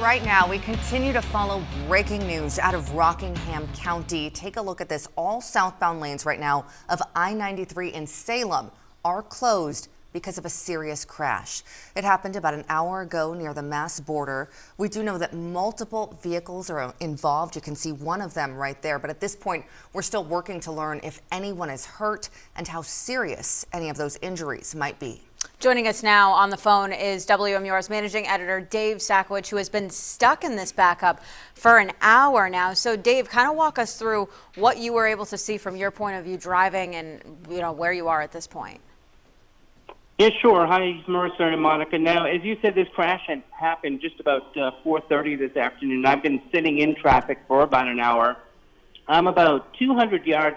Right now, we continue to follow breaking news out of Rockingham County. Take a look at this. All southbound lanes right now of I-93 in Salem are closed because of a serious crash. It happened about an hour ago near the Mass border. We do know that multiple vehicles are involved. You can see one of them right there. But at this point, we're still working to learn if anyone is hurt and how serious any of those injuries might be. Joining us now on the phone is WMUR's managing editor, Dave Sakowicz, who has been stuck in this backup for an hour now. So, Dave, kind of walk us through what you were able to see from your point of view driving and, where you are at this point. Yeah, sure. Hi, Marissa and Monica. Now, as you said, this crash had happened just about 4:30 this afternoon. I've been sitting in traffic for about an hour. I'm about 200 yards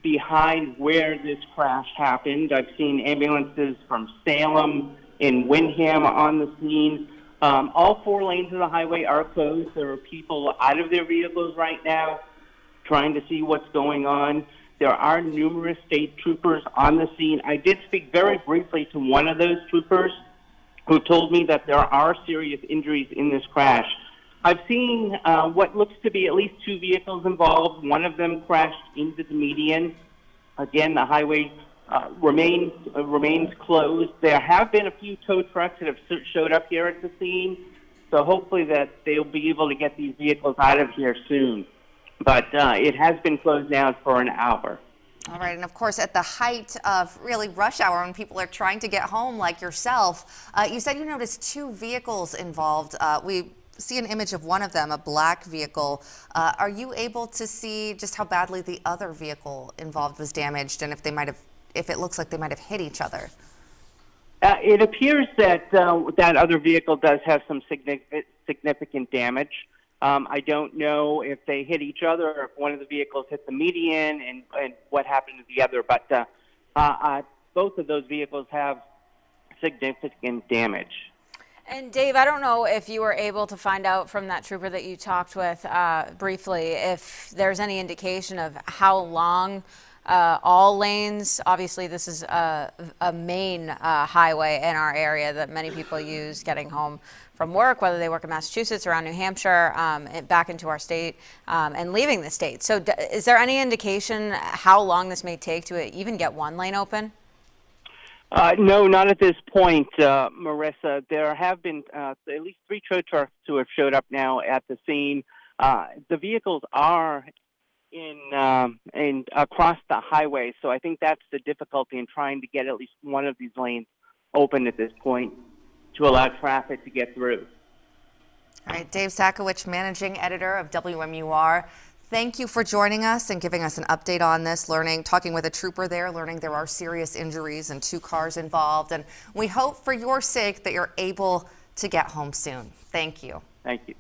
behind where this crash happened. I've seen ambulances from Salem and Windham on the scene. All four lanes of the highway are closed. There are people out of their vehicles right now trying to see what's going on. There are numerous state troopers on the scene. I did speak very briefly to one of those troopers who told me that there are serious injuries in this crash. I've seen what looks to be at least two vehicles involved. One of them crashed into the median. Again, the highway remains closed. There have been a few tow trucks that have showed up here at the scene, so hopefully that they'll be able to get these vehicles out of here soon. But it has been closed now for an hour. All right, and of course, at the height of really rush hour when people are trying to get home like yourself, you said you noticed two vehicles involved. We see an image of one of them, a black vehicle. Are you able to see just how badly the other vehicle involved was damaged, and if it looks like they might have hit each other? It appears that that other vehicle does have some significant damage. I don't know if they hit each other or if one of the vehicles hit the median and what happened to the other, but both of those vehicles have significant damage. And Dave, I don't know if you were able to find out from that trooper that you talked with briefly if there's any indication of how long all lanes, obviously this is a main highway in our area that many people use getting home from work, whether they work in Massachusetts, around New Hampshire, back into our state, and leaving the state. So is there any indication how long this may take to even get one lane open? No, not at this point, Marissa. There have been at least three tow trucks who have showed up now at the scene. The vehicles are in across the highway, so I think that's the difficulty in trying to get at least one of these lanes open at this point to allow traffic to get through. All right, Dave Sakowicz, managing editor of WMUR. Thank you for joining us and giving us an update on this, talking with a trooper there, learning there are serious injuries and two cars involved. And we hope for your sake that you're able to get home soon. Thank you. Thank you.